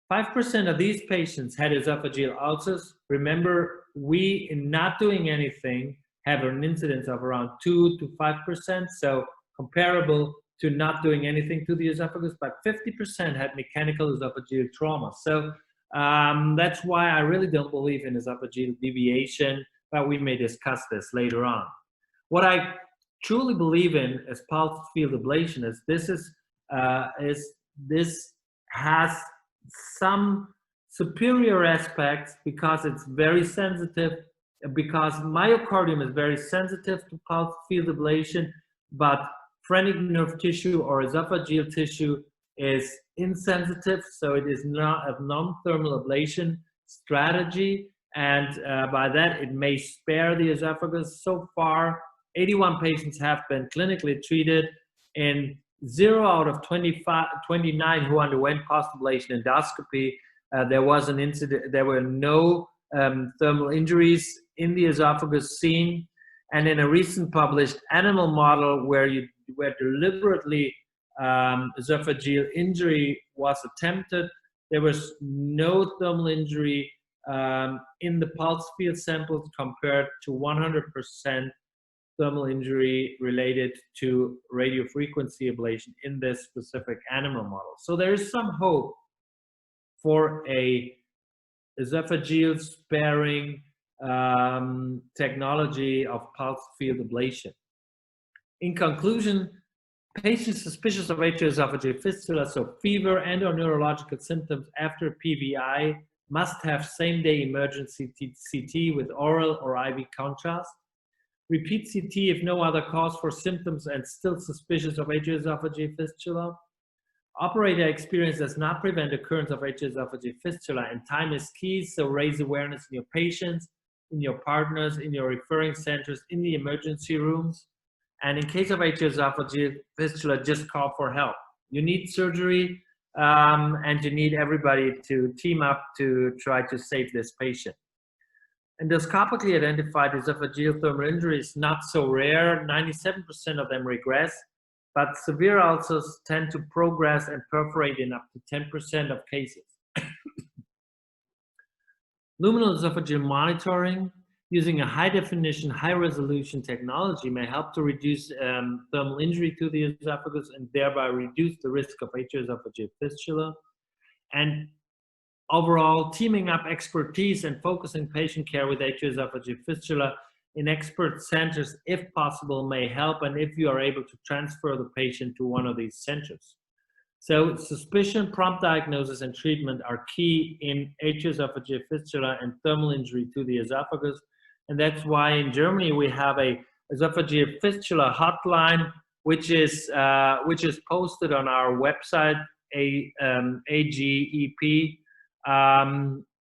5% of these patients had esophageal ulcers. Remember, we, in not doing anything, have an incidence of around 2 to 5%, so comparable to not doing anything to the esophagus, but 50% had mechanical esophageal trauma. So that's why I really don't believe in esophageal deviation, but we may discuss this later on. What I truly believe in as pulsed field ablation is this has some superior aspects because it's very sensitive, because myocardium is very sensitive to pulsed field ablation, but phrenic nerve tissue or esophageal tissue is insensitive, so it is not a non-thermal ablation strategy, and by that it may spare the esophagus. So far, 81 patients have been clinically treated, and 0 out of 29 who underwent post-ablation endoscopy, there was an incident. There were no thermal injuries in the esophagus seen. And in a recent published animal model where deliberately esophageal injury was attempted, there was no thermal injury in the pulse field samples compared to 100% thermal injury related to radiofrequency ablation in this specific animal model. So there is some hope for a esophageal sparing technology of pulse field ablation. In conclusion, patients suspicious of atrio-esophageal fistula, so fever and or neurological symptoms after PVI, must have same-day emergency CT with oral or IV contrast. Repeat CT if no other cause for symptoms and still suspicious of atrio-esophageal fistula. Operator experience does not prevent occurrence of atrio-esophageal fistula, and time is key, so raise awareness in your patients, in your partners, in your referring centers, in the emergency rooms. And in case of atrio-esophageal fistula, just call for help. You need surgery, and you need everybody to team up to try to save this patient. Endoscopically identified esophageal thermal injury is not so rare. 97% of them regress, but severe ulcers tend to progress and perforate in up to 10% of cases. Luminal esophageal monitoring using a high-definition, high-resolution technology may help to reduce thermal injury to the esophagus and thereby reduce the risk of atrio-esophageal fistula. And overall, teaming up expertise and focusing patient care with atrio-esophageal fistula in expert centers, if possible, may help, and if you are able to transfer the patient to one of these centers. So suspicion, prompt diagnosis, and treatment are key in atrio-esophageal fistula and thermal injury to the esophagus. And that's why in Germany we have a esophageal fistula hotline, which is posted on our website, AGEP.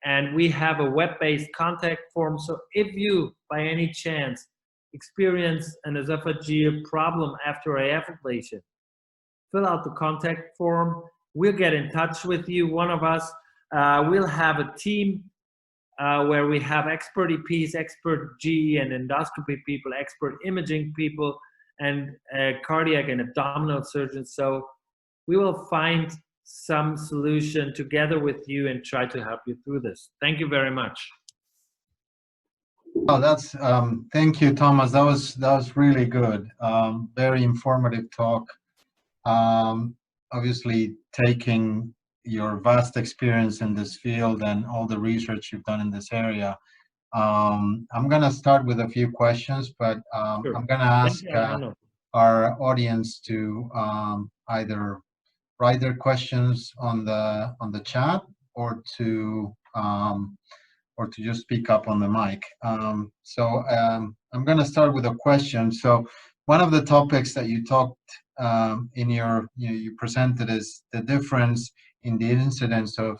And we have a web-based contact form. So if you, by any chance, experience an esophageal problem after AF ablation, fill out the contact form. We'll get in touch with you. One of us will have a team where we have expert EPs, expert GE and endoscopy people, expert imaging people, and cardiac and abdominal surgeons. So we will find some solution together with you and try to help you through this. Thank you very much. Oh, that's thank you, Thomas. That was really good. Very informative talk. Obviously, taking your vast experience in this field and all the research you've done in this area. I'm going to start with a few questions, but Sure. I'm going to ask our audience to either write their questions on the chat or to just speak up on the mic. So I'm going to start with a question. So one of the topics that you talked in your, you presented is the difference in the incidence of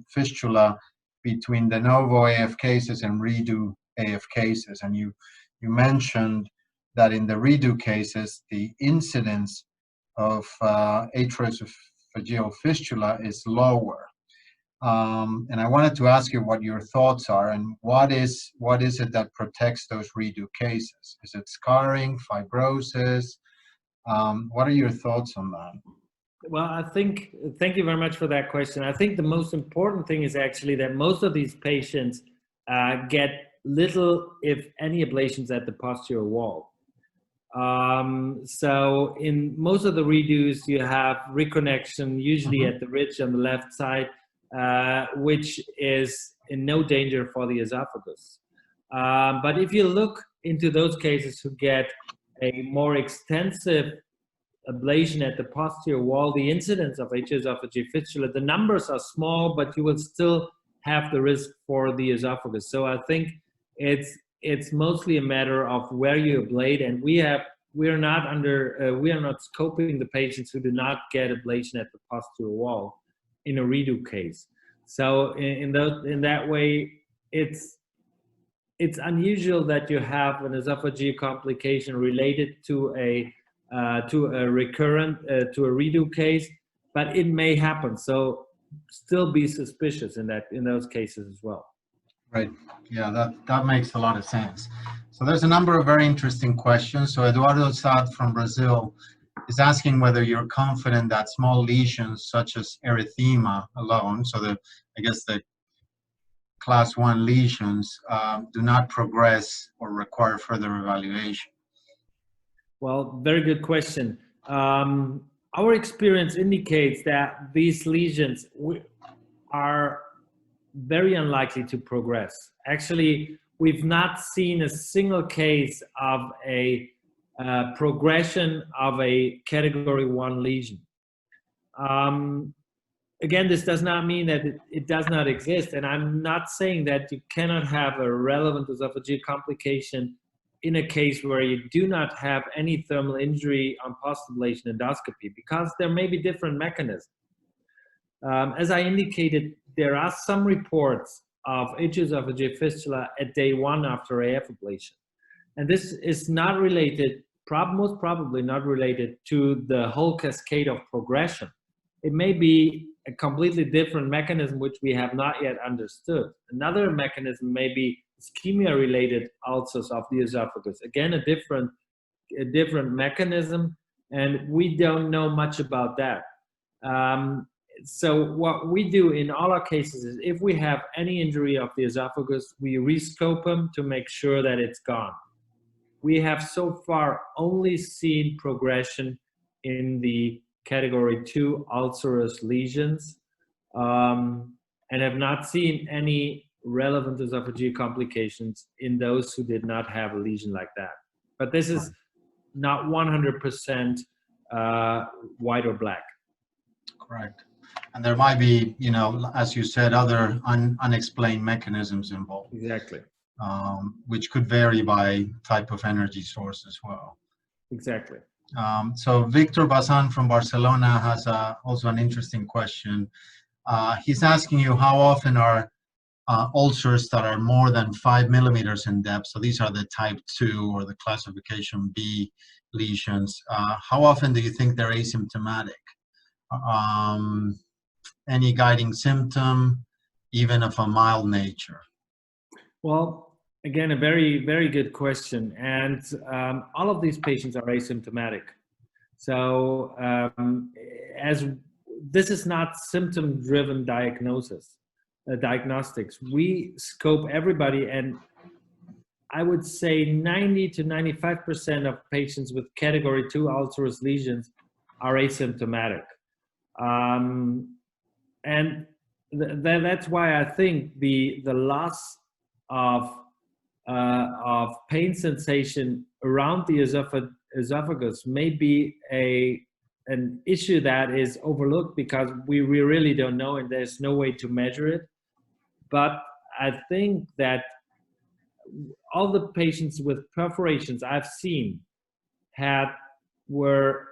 fistula between de novo AF cases and redo AF cases. And you mentioned that in the redo cases, the incidence of atrio-esophageal fistula is lower. And I wanted to ask you what your thoughts are, and what is it that protects those redo cases? Is it scarring, fibrosis? What are your thoughts on that? Well, thank you very much for that question. I think the most important thing is actually that most of these patients get little, if any, ablations at the posterior wall. So in most of the redos, you have reconnection, usually at the ridge on the left side, which is in no danger for the esophagus. But if you look into those cases who get a more extensive ablation at the posterior wall, the incidence of atrio-esophageal fistula, the numbers are small, but you will still have the risk for the esophagus. So I think it's mostly a matter of where you ablate, and we are not scoping the patients who do not get ablation at the posterior wall in a redo case. So in that way, it's unusual that you have an esophageal complication related to a recurrent to a redo case, but it may happen. So still be suspicious in those cases as well. Right. Yeah, that makes a lot of sense. So there's a number of very interesting questions. So Eduardo Sad from Brazil is asking whether you're confident that small lesions such as erythema alone, so I guess the class 1 lesions, do not progress or require further evaluation. Well, very good question. Our experience indicates that these lesions are very unlikely to progress. Actually, we've not seen a single case of a progression of a category 1 lesion. Again, this does not mean that it does not exist, and I'm not saying that you cannot have a relevant esophageal complication in a case where you do not have any thermal injury on post-ablation endoscopy, because there may be different mechanisms. As I indicated, there are some reports of atrio-esophageal fistula at day 1 after AF ablation. And this is not related, most probably not related to the whole cascade of progression. it may be a completely different mechanism which we have not yet understood. Another mechanism may be ischemia-related ulcers of the esophagus. Again, a different mechanism, and we don't know much about that. So what we do in all our cases is if we have any injury of the esophagus, we rescope them to make sure that it's gone. We have so far only seen progression in the category 2 ulcerous lesions, and have not seen any relevant esophageal complications in those who did not have a lesion like that. But this is not 100% white or black. Correct. And there might be, you know, as you said, other unexplained mechanisms involved. Exactly. Which could vary by type of energy source as well. Exactly. So Victor Bazan from Barcelona has also an interesting question. He's asking you how often are ulcers that are more than 5 millimeters in depth, so these are the type 2 or the classification B lesions, how often do you think they're asymptomatic? Any guiding symptom, even of a mild nature? Well, again, a very, very good question. And all of these patients are asymptomatic. So as this is not symptom-driven diagnostics. We scope everybody, and I would say 90 to 95% of patients with category 2 ulcerous lesions are asymptomatic. And that's why I think the loss of pain sensation around the esophagus may be an issue that is overlooked because we really don't know and there's no way to measure it. But I think that all the patients with perforations I've seen were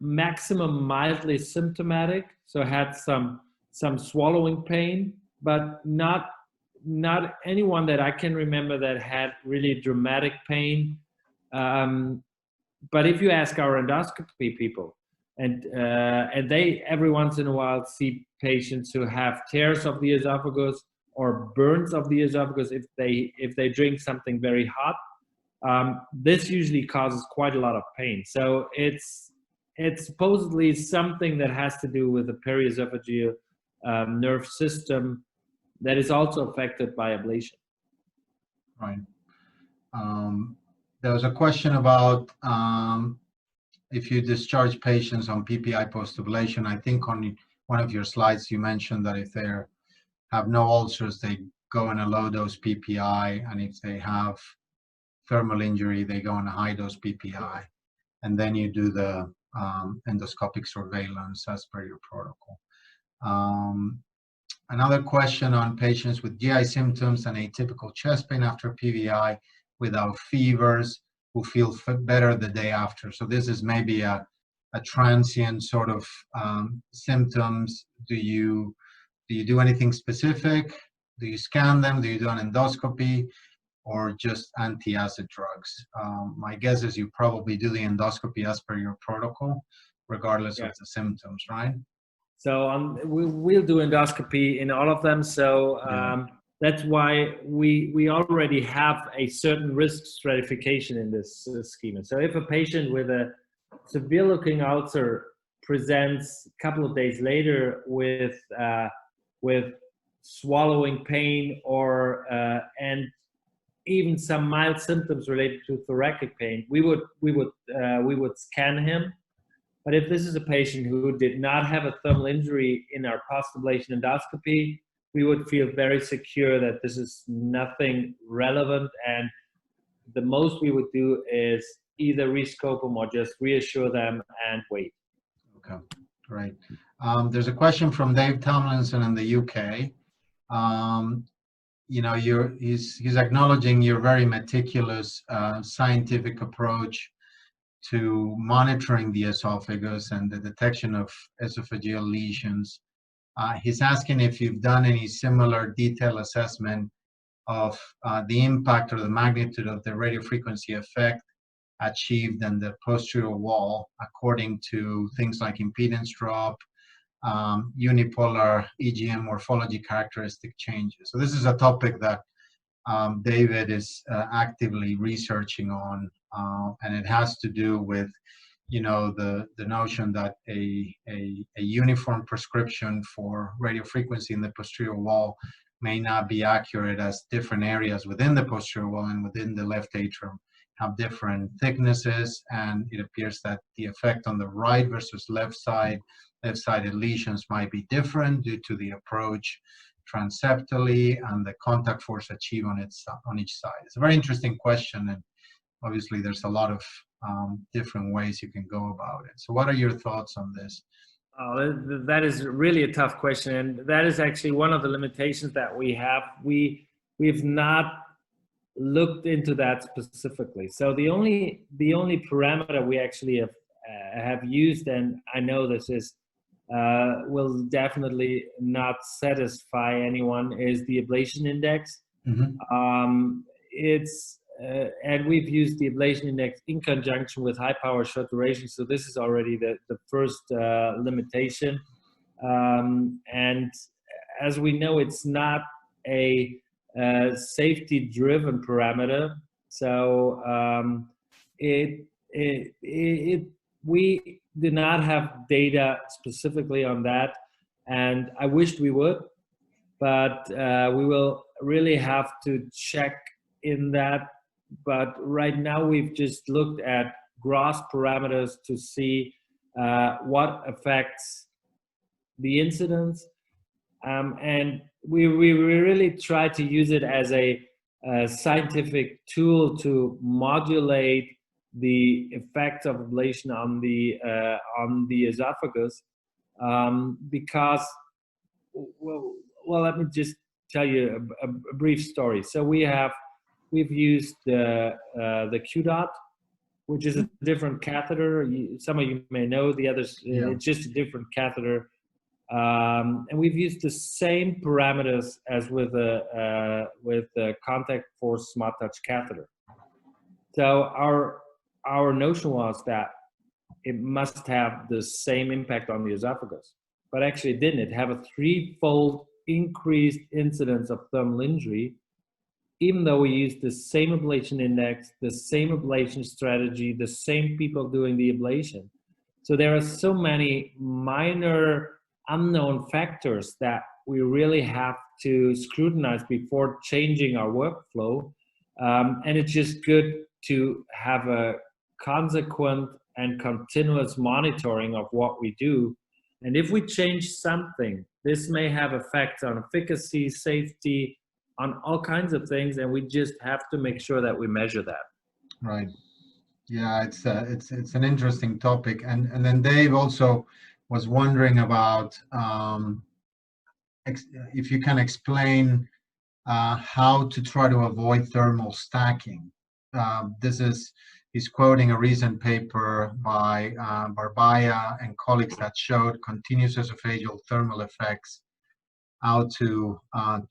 maximum mildly symptomatic, so had some swallowing pain, but not anyone that I can remember that had really dramatic pain. But if you ask our endoscopy people, and they every once in a while see patients who have tears of the esophagus or burns of the esophagus if they drink something very hot, this usually causes quite a lot of pain. So it's supposedly something that has to do with the periesophageal nerve system that is also affected by ablation. Right. There was a question about if you discharge patients on PPI post-ablation. I think on one of your slides you mentioned that if they have no ulcers, they go on a low-dose PPI, and if they have thermal injury, they go on a high-dose PPI, and then you do the endoscopic surveillance as per your protocol. Another question on patients with GI symptoms and atypical chest pain after PVI without fevers who feel better the day after. So this is maybe a transient sort of symptoms. Do you do anything specific? Do you scan them? Do you do an endoscopy, or just anti-acid drugs? My guess is you probably do the endoscopy as per your protocol, regardless of the symptoms, right? So we'll do endoscopy in all of them. So that's why we already have a certain risk stratification in this schema. So if a patient with a severe looking ulcer presents a couple of days later with swallowing pain or and even some mild symptoms related to thoracic pain, we would scan him. But if this is a patient who did not have a thermal injury in our post-ablation endoscopy, we would feel very secure that this is nothing relevant, and the most we would do is either rescope them or just reassure them and wait. Okay, great. There's a question from Dave Tomlinson in the UK. You know, he's acknowledging your very meticulous scientific approach to monitoring the esophagus and the detection of esophageal lesions. He's asking if you've done any similar detailed assessment of the impact or the magnitude of the radiofrequency effect achieved in the posterior wall according to things like impedance drop, unipolar EGM morphology characteristic changes. So this is a topic that David is actively researching on, and it has to do with, you know, the notion that a uniform prescription for radiofrequency in the posterior wall may not be accurate, as different areas within the posterior wall and within the left atrium have different thicknesses, and it appears that the effect on the right versus left-sided lesions might be different due to the approach transeptally and the contact force achieved on each side. It's a very interesting question, and obviously there's a lot of different ways you can go about it. So what are your thoughts on this? That is really a tough question, and that is actually one of the limitations that we have. We've not looked into that specifically. So the only parameter we actually have used, and I know this is will definitely not satisfy anyone, is the ablation index. Mm-hmm. And we've used the ablation index in conjunction with high power short duration. So this is already the first limitation. And as we know, it's not a safety driven parameter. So we do not have data specifically on that. And I wished we would, but we will really have to check in that. But right now we've just looked at gross parameters to see what affects the incidence, and we really try to use it as a scientific tool to modulate the effects of ablation on the esophagus, because well, let me just tell you a brief story. So we've used the QDOT, which is a different catheter. Some of you may know, the others, yeah. It's just a different catheter. And we've used the same parameters as with the contact force smart touch catheter. So our notion was that it must have the same impact on the esophagus, but actually it didn't. It had a threefold increased incidence of thermal injury, even though we used the same ablation index, the same ablation strategy, the same people doing the ablation. So there are so many minor unknown factors that we really have to scrutinize before changing our workflow. And it's just good to have a consequent and continuous monitoring of what we do. And if we change something, this may have effects on efficacy, safety, on all kinds of things, and we just have to make sure that we measure that. Right. Yeah, it's an interesting topic, and then Dave also was wondering about if you can explain how to try to avoid thermal stacking. He's quoting a recent paper by Barbaya and colleagues that showed continuous esophageal thermal effects out to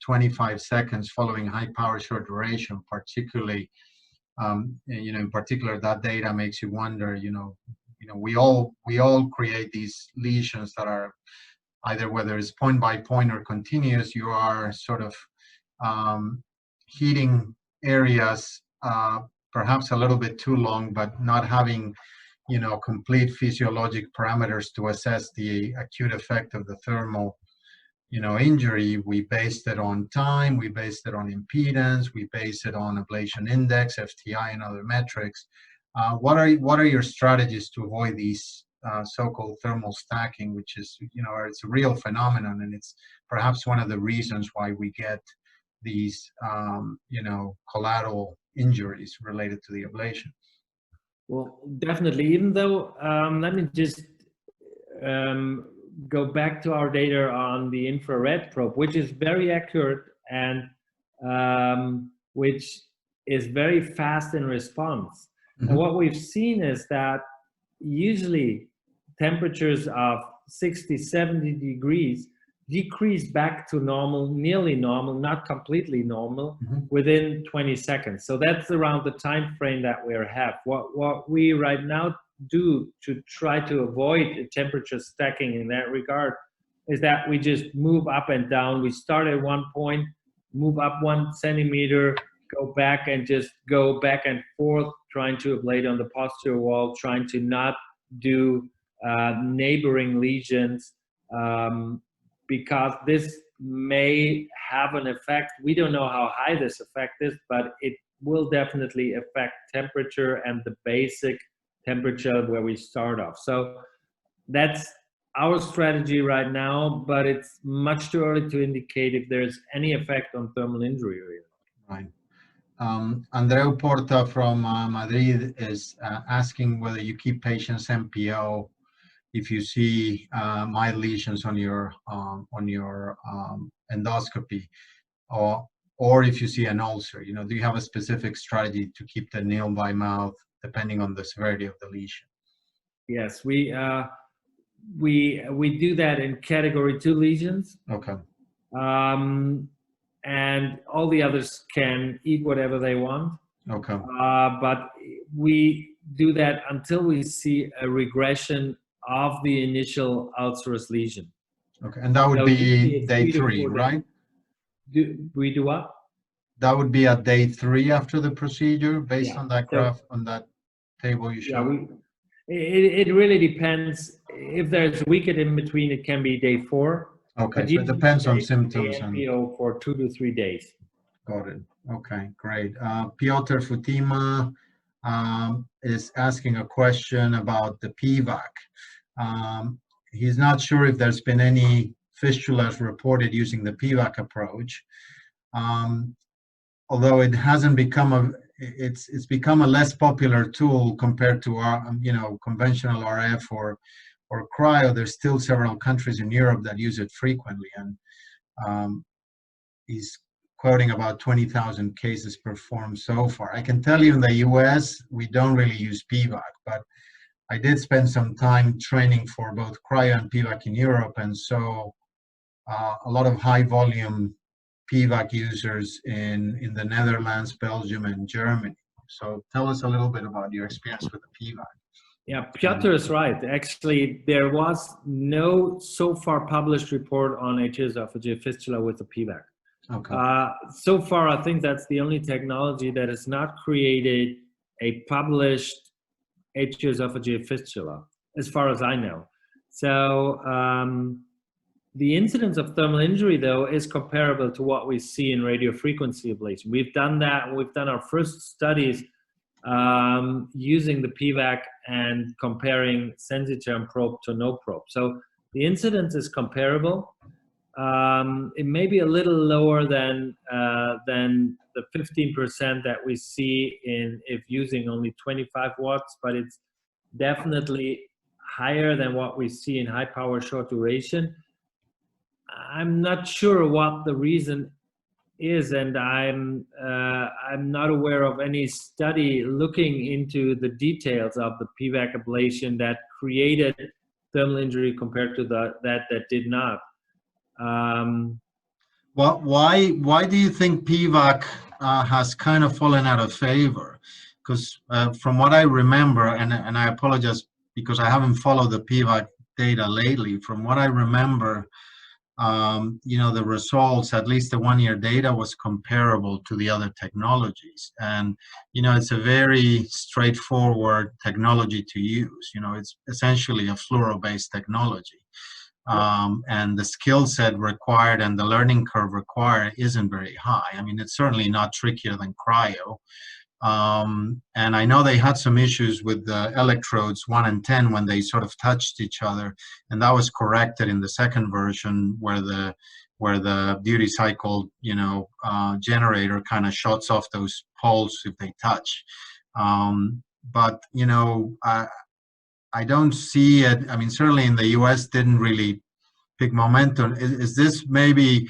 25 seconds following high power short duration, particularly, in particular, that data makes you wonder, we all create these lesions that are either, whether it's point by point or continuous, you are sort of heating areas perhaps a little bit too long, but not having, complete physiologic parameters to assess the acute effect of the thermal injury. We based it on time, we based it on impedance, we based it on ablation index, FTI, and other metrics. What are your strategies to avoid these so-called thermal stacking, which is, it's a real phenomenon, and it's perhaps one of the reasons why we get these, collateral injuries related to the ablation? Well, definitely, even though, let me just go back to our data on the infrared probe, which is very accurate and which is very fast in response. Mm-hmm. And what we've seen is that usually temperatures of 60, 70 degrees decrease back to normal, nearly normal, not completely normal, Mhm. within 20 seconds. So that's around the time frame that we have. What we right now do to try to avoid a temperature stacking in that regard is that we just move up and down. We start at one point, move up 1 centimeter, go back and just go back and forth, trying to ablate on the posterior wall, trying to not do neighboring lesions, because this may have an effect. We don't know how high this effect is, but it will definitely affect temperature and the basic temperature where we start off. So that's our strategy right now, but it's much too early to indicate if there's any effect on thermal injury. Right. Andreu Porta from Madrid is asking whether you keep patients MPO if you see mild lesions on your endoscopy, or if you see an ulcer. You know, do you have a specific strategy to keep the nail by mouth depending on the severity of the lesion? Yes, we do that in category 2 lesions. Okay. And all the others can eat whatever they want. Okay. But we do that until we see a regression of the initial ulcerous lesion. Okay, and that would So be day 3 to 3, 4 days. right? We do what? That would be at day 3 after the procedure, based Yeah. on that graph, on that table you showed. Yeah, it really depends. If there's weekend in between, it can be day 4. Okay, so it depends on symptoms. And NPO for 2 to 3 days. Got it. Okay, great. Piotr Futima is asking a question about the PVAC. He's not sure if there's been any fistulas reported using the PVAC approach. Although it hasn't become it's become a less popular tool compared to our, conventional RF or cryo. There's still several countries in Europe that use it frequently, and he's quoting about 20,000 cases performed so far. I can tell you in the US, we don't really use PVAC, but I did spend some time training for both cryo and PVAC in Europe, and so a lot of high volume PVAC users in the Netherlands, Belgium, and Germany. So tell us a little bit about your experience with the PVAC. Yeah, Piotr is right. Actually, there was no so far published report on atrio-esophageal fistula with the PVAC. Okay. So far, I think that's the only technology that has not created a published atrio-esophageal fistula, as far as I know. So the incidence of thermal injury, though, is comparable to what we see in radiofrequency ablation. We've done that. We've done our first studies using the PVAC and comparing Sensiterm probe to no probe. So the incidence is comparable. It may be a little lower than the 15% that we see if using only 25 watts, but it's definitely higher than what we see in high power short duration. I'm not sure what the reason is, and I'm not aware of any study looking into the details of the PVAC ablation that created thermal injury compared to that did not. Well, why do you think PVAC has kind of fallen out of favor? Because from what I remember, and I apologize because I haven't followed the PVAC data lately, from what I remember, the results, at least the 1-year data, was comparable to the other technologies. And, it's a very straightforward technology to use. It's essentially a fluoro-based technology. And the skill set required and the learning curve required isn't very high. I mean, it's certainly not trickier than cryo. And I know they had some issues with the electrodes 1 and 10 when they sort of touched each other, and that was corrected in the second version where the duty cycle generator kind of shuts off those poles if they touch. But I don't see it. I mean, certainly in the US didn't really pick momentum. Is this maybe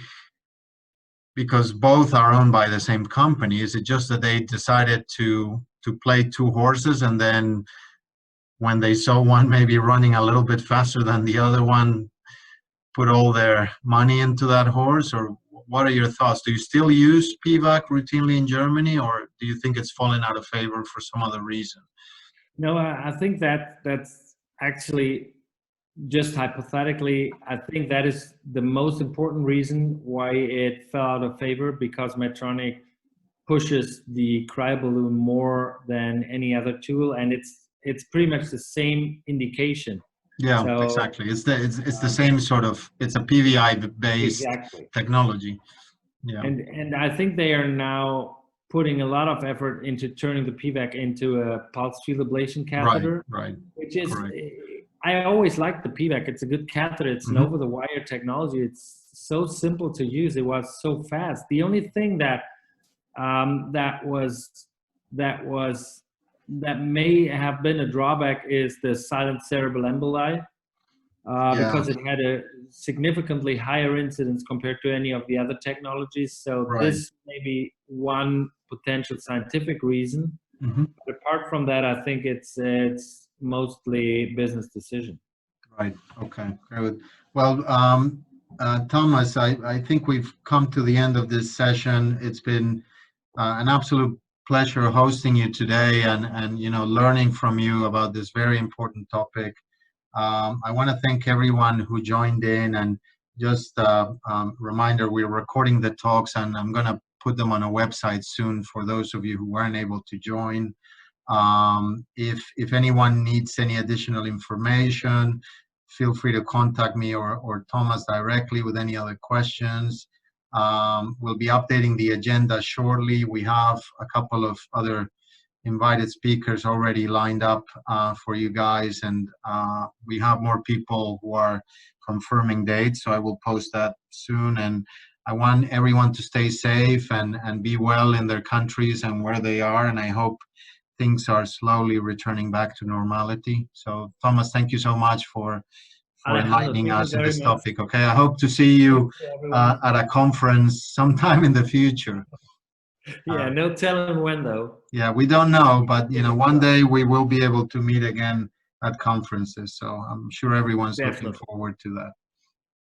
because both are owned by the same company? Is it just that they decided to play two horses, and then when they saw one maybe running a little bit faster than the other one, put all their money into that horse, or what are your thoughts? Do you still use PVAC routinely in Germany, or do you think it's fallen out of favor for some other reason? No, I think that's actually just hypothetically. I think that is the most important reason why it fell out of favor, because Medtronic pushes the cryo-balloon more than any other tool, and it's pretty much the same indication. Yeah, So, exactly. It's the same sort of, it's a PVI based exactly. technology. Yeah. And I think they are now putting a lot of effort into turning the PVAC into a pulse field ablation catheter. Right. Which is, correct. I always liked the PVAC. It's a good catheter. It's an over-the-wire technology. It's so simple to use. It was so fast. The only thing that may have been a drawback is the silent cerebral emboli, because it had a significantly higher incidence compared to any of the other technologies. So this may be one potential scientific reason. But apart from that, I think it's mostly business decision. Right. Okay. Good. Well, Thomas, I think we've come to the end of this session. It's been an absolute pleasure hosting you today, and learning from you about this very important topic. I want to thank everyone who joined in, and just reminder, we're recording the talks, and I'm going to put them on a website soon for those of you who weren't able to join. If anyone needs any additional information, feel free to contact me or Thomas directly with any other questions. We'll be updating the agenda shortly. We have a couple of other invited speakers already lined up for you guys, and we have more people who are confirming dates, so I will post that soon. And I want everyone to stay safe and be well in their countries and where they are, and I hope things are slowly returning back to normality. So Thomas, thank you so much for enlightening us in this topic. Okay, I hope to see you at a conference sometime in the future. Yeah, no telling when though. Yeah, we don't know, but one day we will be able to meet again at conferences. So I'm sure everyone's looking forward to that.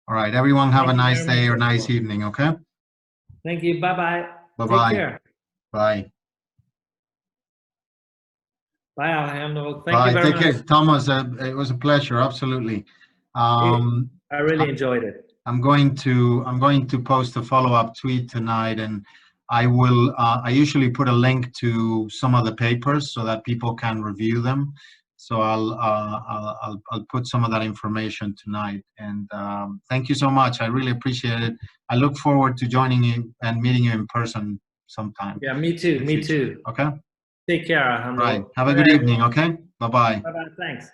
All right, everyone, have a nice day or nice evening. Okay. Thank you. Bye bye. Bye-bye. Take care. Bye. Bye, Alejandro. Thank you very much. Take care, Thomas. It was a pleasure. Absolutely. I really enjoyed it. I'm going to post a follow-up tweet tonight, and I will. I usually put a link to some of the papers so that people can review them. So I'll put some of that information tonight. And thank you so much. I really appreciate it. I look forward to joining you and meeting you in person sometime. Yeah, me too. Me too. Okay. Take care, Alejandro. Right. Have a good evening. Okay. Bye-bye. Bye-bye. Thanks.